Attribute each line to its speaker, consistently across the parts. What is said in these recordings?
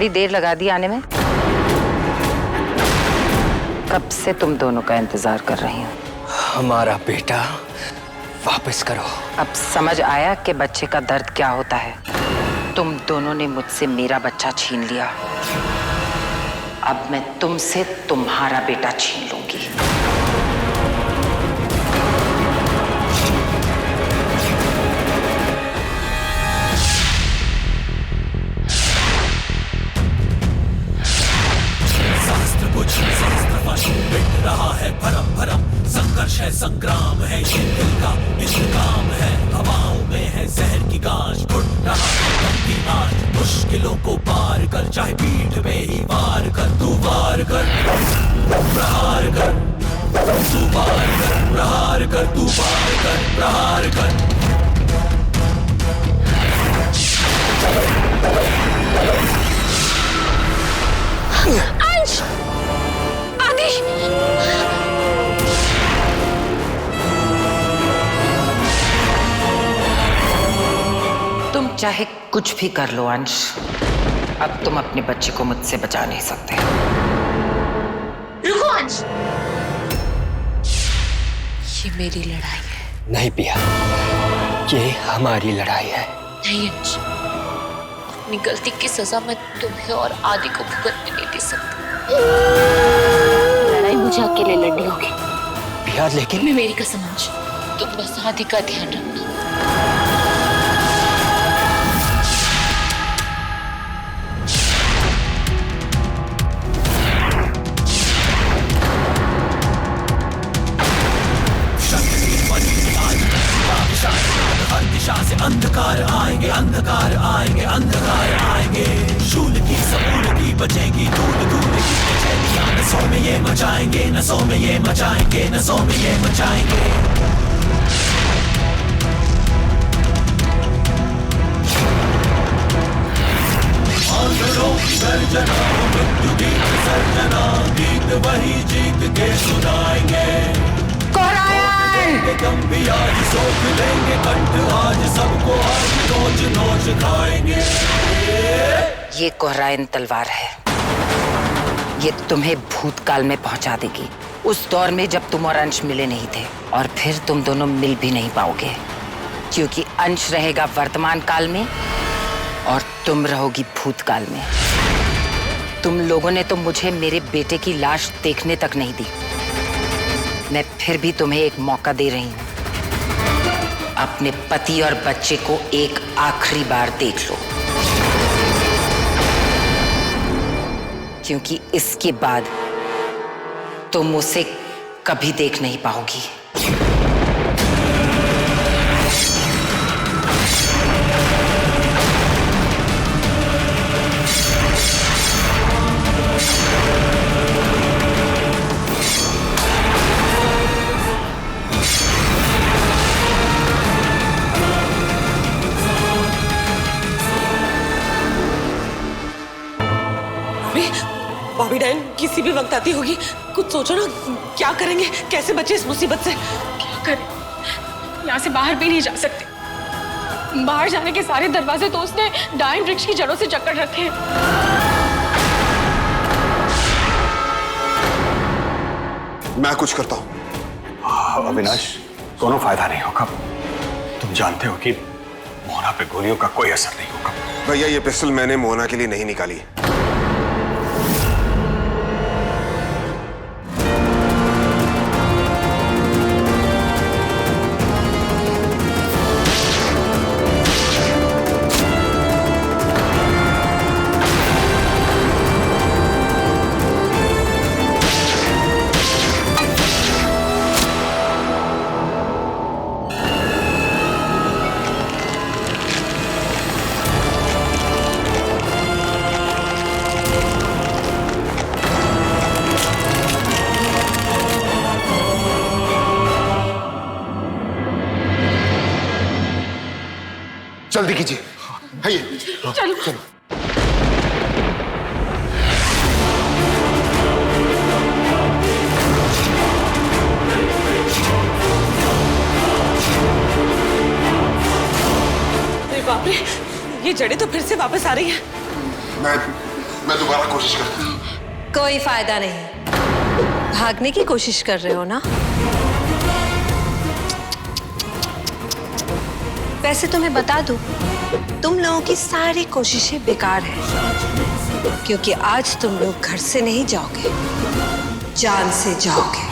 Speaker 1: बड़ी देर लगा दी आने में। कब से तुम दोनों का इंतजार कर रही हूँ।
Speaker 2: हमारा बेटा वापस करो।
Speaker 1: अब समझ आया कि बच्चे का दर्द क्या होता है। तुम दोनों ने मुझसे मेरा बच्चा छीन लिया, अब मैं तुमसे तुम्हारा बेटा छीन लूंगी।
Speaker 3: रहा है भरम भरम, संघर्ष है, संग्राम है, ये दिल का इंतकाम है। हवाओं में है जहर की गाज, उड़ रहा है दम की आग। मुश्किलों को पार कर, चाहे पीठ में ही वार कर, तू वार कर, प्रहार कर, तू वार कर, प्रहार कर, तू वार कर, प्रहार कर।
Speaker 4: अंश! आदि!
Speaker 1: तुम चाहे कुछ भी कर लो अंश, अब तुम अपने बच्चे को मुझसे बचा नहीं सकते।
Speaker 4: रुको अंश! ये मेरी लड़ाई है।
Speaker 2: नहीं पिया, ये हमारी लड़ाई है।
Speaker 4: नहीं अंश, अपनी गलती की सजा मैं तुम्हें और आदि को भुगतने नहीं दे सकती। लड़ाई मुझे अकेले लड़नी होगी।
Speaker 2: पिया लेकिन
Speaker 4: मैं मेरी कसम अंश, तुम बस आदि का ध्यान रखना।
Speaker 3: हर दिशा से अंधकार आएंगे, अंधकार आएंगे, अंधकार आएंगे। शूल की सबूल की बचेगी, धूल धूल की बेचैनियां नसों में ये मचाएंगे, नसों में ये मचाएंगे, नसों में ये मचाएंगे। आंधरों की गर्जना, मृत्यु की विसर्जना, गीत वही जीत के सुनाएंगे। दम भी आज सोख लेंगे कंठ, आज सबको आज नोच नोच खाएंगे।
Speaker 1: ये कोहराइन तलवार है, ये तुम्हें भूतकाल में पहुंचा देगी, उस दौर में जब तुम और अंश मिले नहीं थे, और फिर तुम दोनों मिल भी नहीं पाओगे, क्योंकि अंश रहेगा वर्तमान काल में और तुम रहोगी भूतकाल में। तुम लोगों ने तो मुझे मेरे बेटे की लाश देखने तक नहीं दी, मैं फिर भी तुम्हें एक मौका दे रही हूं। अपने पति और बच्चे को एक आखिरी बार देख लो, क्योंकि इसके बाद तुम उसे कभी देख नहीं पाओगी।
Speaker 5: बॉबी डायन किसी भी वक्त आती होगी, कुछ सोचो ना, क्या करेंगे, कैसे बचे इस मुसीबत से?
Speaker 6: क्या करें, यहाँ से बाहर भी नहीं जा सकते। बाहर जाने के सारे दरवाजे तो उसने डायन वृक्ष की जड़ों से जकड़ रखे हैं।
Speaker 7: मैं कुछ करता हूँ।
Speaker 8: अविनाश, दोनों फायदा नहीं होगा। तुम जानते हो कि मोहना पे गोलियों का कोई असर नहीं होगा।
Speaker 7: भैया, ये पिस्टल मैंने मोहना के लिए नहीं निकाली। जल्दी कीजिए। आइए।
Speaker 6: चलो।
Speaker 5: अरे बाप रे, ये जड़ें तो फिर से वापस आ रही हैं।
Speaker 7: मैं दोबारा कोशिश करता हूँ।
Speaker 9: कोई फायदा नहीं। भागने की कोशिश कर रहे हो ना? वैसे तो मैं बता दूं, तुम लोगों की सारी कोशिशें बेकार हैं, क्योंकि आज तुम लोग घर से नहीं जाओगे, जान से जाओगे।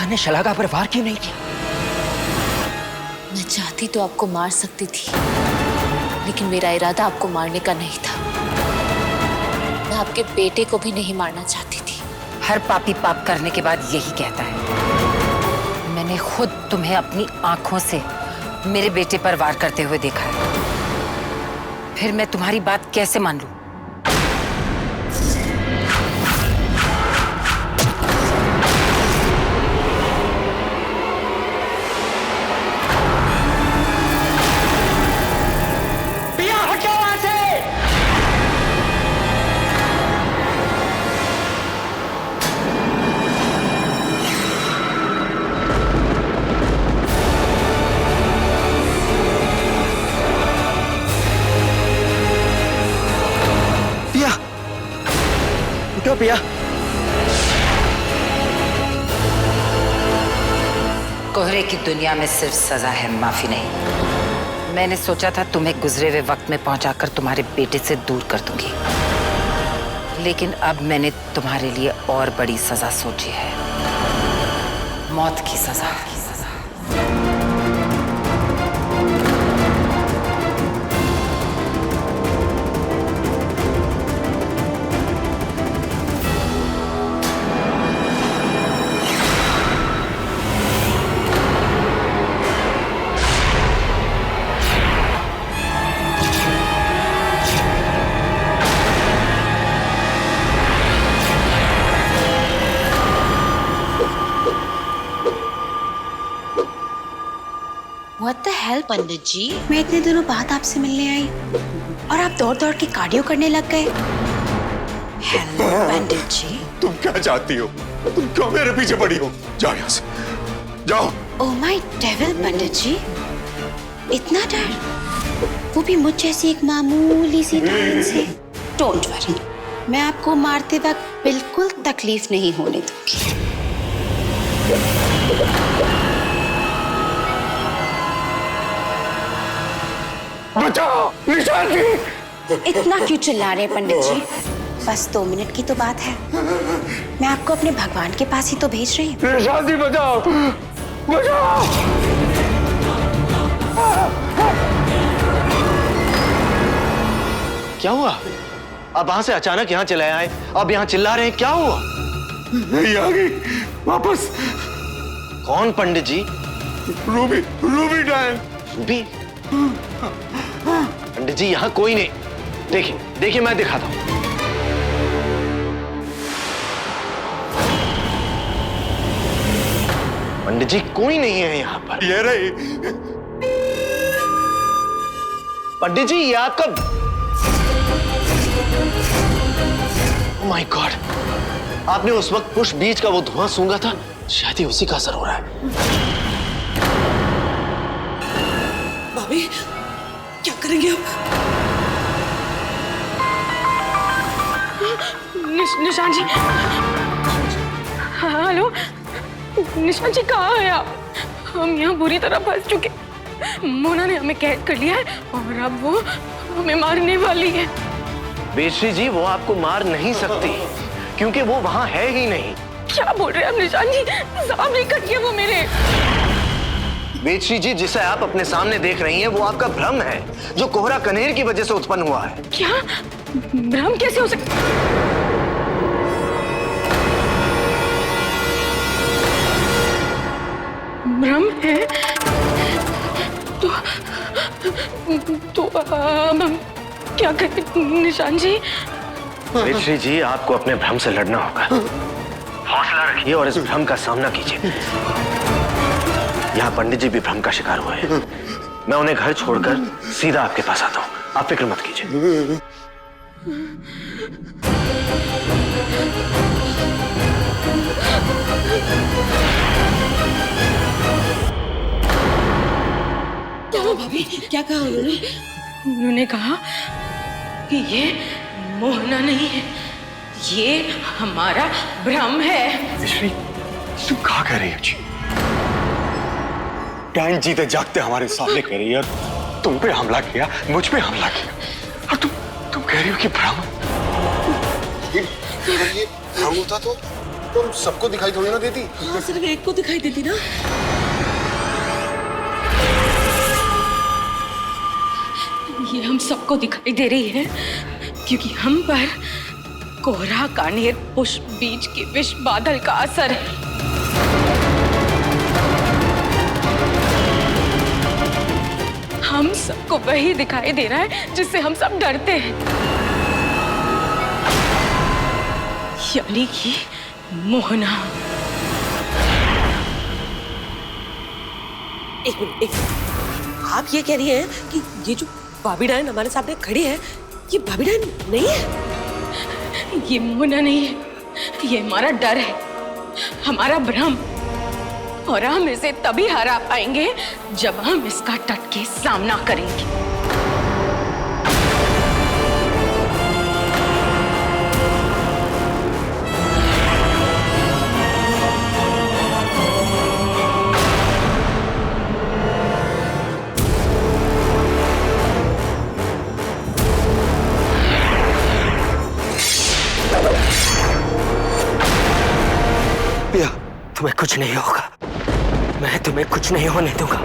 Speaker 2: ने शलाका पर वार क्यों नहीं किया?
Speaker 4: मैं चाहती तो आपको मार सकती थी, लेकिन मेरा इरादा आपको मारने का नहीं था। मैं आपके बेटे को भी नहीं मारना चाहती थी।
Speaker 1: हर पापी पाप करने के बाद यही कहता है। मैंने खुद तुम्हें अपनी आंखों से मेरे बेटे पर वार करते हुए देखा है, फिर मैं तुम्हारी बात कैसे मान लूं?
Speaker 2: पिया,
Speaker 1: कोहरे की दुनिया में सिर्फ सजा है, माफी नहीं। मैंने सोचा था तुम्हें गुजरे हुए वक्त में पहुंचाकर तुम्हारे बेटे से दूर कर दूंगी, लेकिन अब मैंने तुम्हारे लिए और बड़ी सजा सोची है, मौत की सजा।
Speaker 4: What the hell, पंडित जी?
Speaker 10: मैं इतने दिनों बाद आपसे मिलने आई और आप दौड़ दौड़ के कार्डियो करने लग गए। हेलो पंडित जी।
Speaker 7: तुम क्या चाहती हो? तुम क्यों मेरे पीछे पड़ी हो? जाओ यहाँ से, जाओ।
Speaker 10: ओह माय डेविल पंडित जी, इतना डर, वो भी मुझ जैसी एक मामूली सी डायन से। डोंट वरी, मैं आपको मारते वक्त बिल्कुल तकलीफ नहीं होने दूंगी।
Speaker 7: बचाओ, निशान जी।
Speaker 10: इतना क्यों चिल्ला रहे हैं पंडित जी? बस 2 मिनट की तो बात है, मैं आपको अपने भगवान के पास ही तो भेज रही हूँ।
Speaker 7: निशान जी बचाओ, बचाओ।
Speaker 11: क्या हुआ? अब वहां से अचानक यहाँ चले आए, अब यहाँ चिल्ला रहे हैं, क्या हुआ?
Speaker 7: नहीं आ गई वापस।
Speaker 11: कौन पंडित जी?
Speaker 7: रूबी, रूबी डायन।
Speaker 11: भी पंडित जी यहाँ कोई नहीं। देखिए देखिए मैं दिखाता हूं। पंडित जी कोई नहीं है यहाँ पर।
Speaker 7: ये रही।
Speaker 11: पंडित जी ये आपका, माय गॉड, आपने उस वक्त पुष्प बीज का वो धुआं सूंघा था, शायद ही उसी का असर हो रहा है।
Speaker 5: भाभी क्या करेंगे अब?
Speaker 6: निशान जी, हेलो निशान जी, कहाँ है आप? हम यहाँ बुरी तरह फंस चुके। मोना ने हमें कैद कर लिया है और अब वो हमें मारने वाली है।
Speaker 11: बेश्री जी वो आपको मार नहीं सकती क्योंकि वो वहां है ही नहीं।
Speaker 6: क्या बोल रहे हैं आप निशान जी? साहब नहीं कट गया वो मेरे।
Speaker 11: बेश्री जी जिसे आप अपने सामने देख रही हैं वो आपका भ्रम है जो कोहरा कनेर की वजह से उत्पन्न हुआ है।
Speaker 6: क्या भ्रम कैसे हो सकता? भ्रम है तो अब हम क्या करें निशान जी?
Speaker 11: बेश्री जी आपको अपने भ्रम से लड़ना होगा। हौसला रखिए और इस भ्रम का सामना कीजिए। यहाँ पंडित जी भी भ्रम का शिकार हुए हैं। मैं उन्हें घर छोड़कर सीधा आपके पास आता हूँ, आप फिक्र मत कीजिए।
Speaker 5: क्या हुआ भाभी? क्या कहा उन्होंने?
Speaker 6: उन्होंने कहा कि ये मोहना नहीं है, ये हमारा भ्रम है।
Speaker 8: बेश्री तुम कहा कह रही हो जी? डैन जीते जागते हमारे सामने कह रही है, तुम पे हमला किया, मुझ पे हमला किया, और तुम कह रही हो कि भ्रम?
Speaker 7: अगर ये भ्रम होता तो तुम सबको दिखाई थोड़ी ना देती।
Speaker 5: हाँ सिर्फ एक को दिखाई देती ना।
Speaker 6: ये हम सबको दिखाई दे रही है क्योंकि हम पर कोहरा कानेर पुष्प बीज के विष बादल का असर है। हम सबको वही दिखाई दे रहा है जिससे हम सब डरते हैं, यानी कि मोहना।
Speaker 5: एक मिनट, आप ये कह रही हैं कि ये जो भाभी डायन हमारे सामने खड़ी है, ये भाभी डायन नहीं है?
Speaker 6: ये मोहना नहीं है, ये हमारा डर है, हमारा भ्रम, और हम इसे तभी हरा पाएंगे जब हम इसका डट के सामना करेंगे।
Speaker 2: पिया, तुम्हें कुछ नहीं होगा, मैं तुम्हें कुछ नहीं होने दूंगा।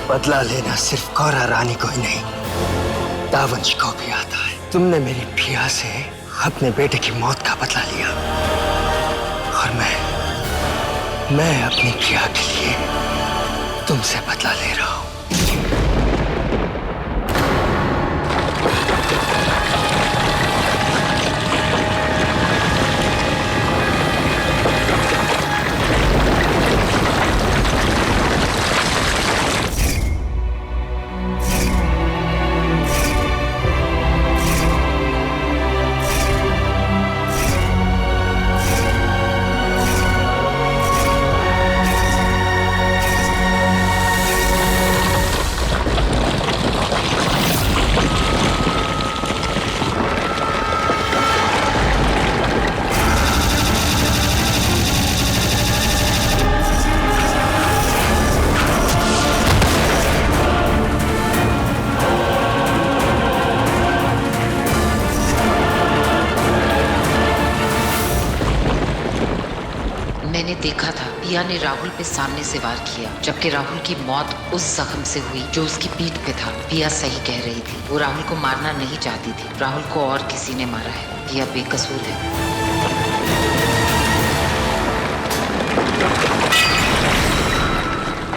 Speaker 2: बदला लेना सिर्फ कौरा रानी को ही नहीं, दावंश को भी आता है। तुमने मेरी पिया से अपने बेटे की मौत का बदला लिया, और मैं अपनी पिया के लिए तुमसे बदला ले रहा हूं।
Speaker 1: मैंने देखा था पिया ने राहुल पे सामने से वार किया, जबकि राहुल की मौत उस जख्म से हुई जो उसकी पीठ पे था। पिया सही कह रही थी, वो राहुल को मारना नहीं चाहती थी। राहुल को और किसी ने मारा है। पिया बेकसूर है।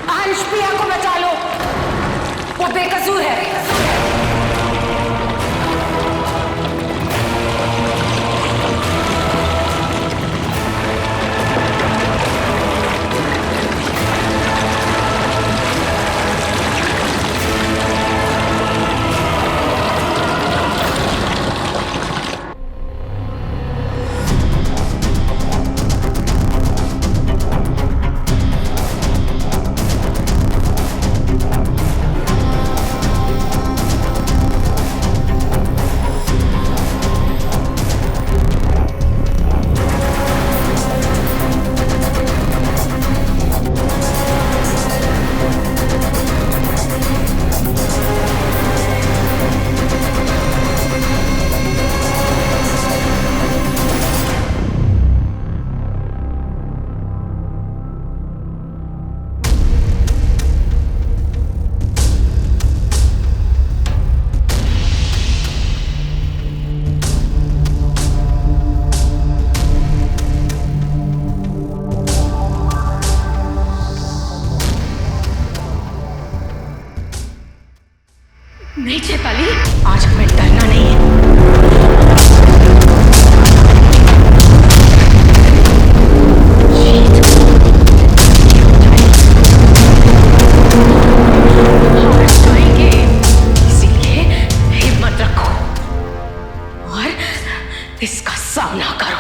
Speaker 9: अंश, पिया को बचा लो, वो बेकसूर है।
Speaker 6: नहीं चेताली, आज हमें डरना नहीं है। इसीलिए हिम्मत रखो और इसका सामना करो।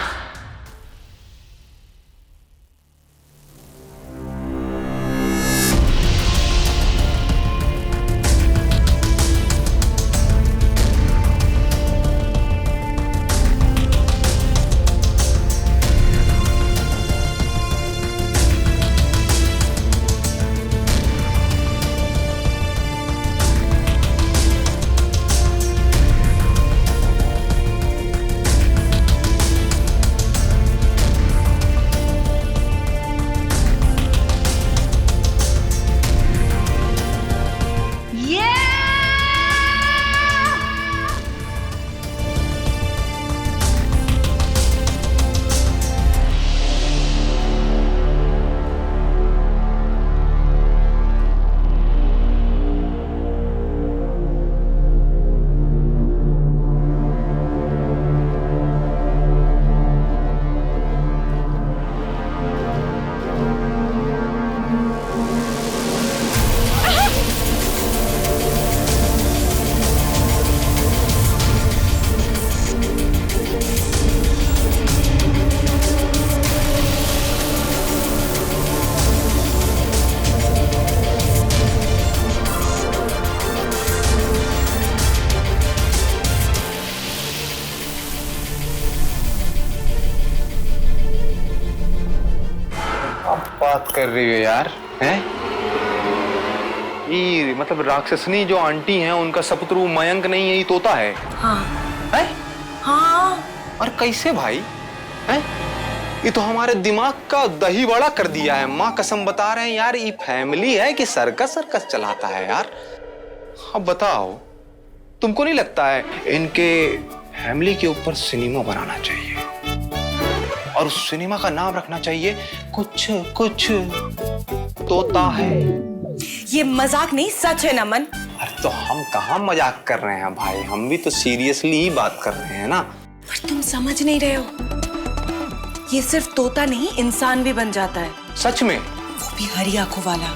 Speaker 8: बात कर रही हो यार, हैं? ये मतलब राक्षसनी जो आंटी हैं उनका सपुत्रु मयंक नहीं है, ये तोता है।
Speaker 5: हाँ।
Speaker 8: है?
Speaker 5: हाँ।
Speaker 8: और कैसे भाई? हैं? ये तो हमारे दिमाग का दही बड़ा कर दिया है। माँ कसम बता रहे हैं यार, ये फैमिली है कि सर्कस चलाता है यार। अब बताओ, तुमको नहीं लगता है इनके फैमिली के ऊपर सिनेमा बनाना चाहिए और उस सिनेमा का नाम रखना चाहिए कुछ कुछ तोता है।
Speaker 5: ये मजाक नहीं, सच है नमन।
Speaker 8: अरे तो हम कहाँ मजाक कर रहे हैं भाई, हम भी तो सीरियसली ही बात कर रहे हैं ना।
Speaker 5: पर तुम समझ नहीं रहे हो, ये सिर्फ तोता नहीं इंसान भी बन जाता है।
Speaker 8: सच में?
Speaker 5: वो भी हरी आंखों वाला।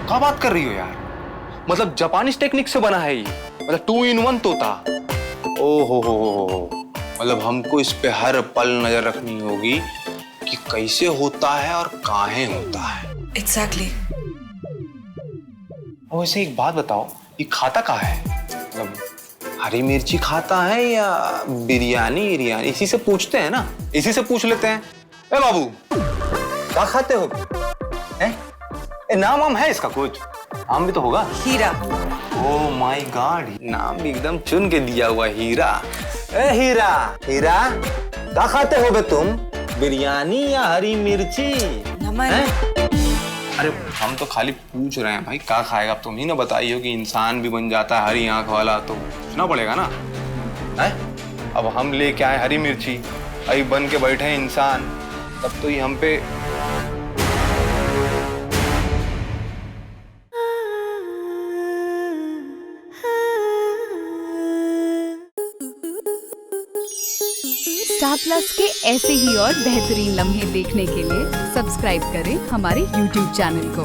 Speaker 8: क्या बात कर रही हो यार? मतलब जापानीज टेक्निक से बना है ये, मतलब 2 in 1 तोता। ओहो, मतलब हमको इस पे हर पल नजर रखनी होगी कि कैसे होता है और काहे होता है।
Speaker 5: एग्जैक्टली।
Speaker 8: वैसे एक बात बताओ, ये खाता कहाँ है? मतलब हरी मिर्ची खाता है या बिरयानी? इसी से पूछते हैं ना, इसी से पूछ लेते हैं। ए बाबू, क्या खाते हो? नाम है इसका कुछ? नाम भी तो होगा।
Speaker 5: हीरा।
Speaker 8: ओह माय गॉड, नाम भी एकदम चुन के दिया हुआ, हीरा। ए हीरा, हीरा क्या खाते हो बे तुम? बिरयानी या हरी मिर्ची?
Speaker 1: नमन।
Speaker 8: अरे हम तो खाली पूछ रहे हैं भाई, क्या खाएगा? अब तुम ही ना बताइए कि इंसान भी बन जाता है हरी आंख वाला, तो पूछना पड़ेगा ना। है अब हम लेके आए हरी मिर्ची, अभी बन के बैठे हैं इंसान, तब तो ये हम पे
Speaker 12: स्टार प्लस के ऐसे ही और बेहतरीन लम्हे देखने के लिए सब्सक्राइब करें हमारे YouTube चैनल को।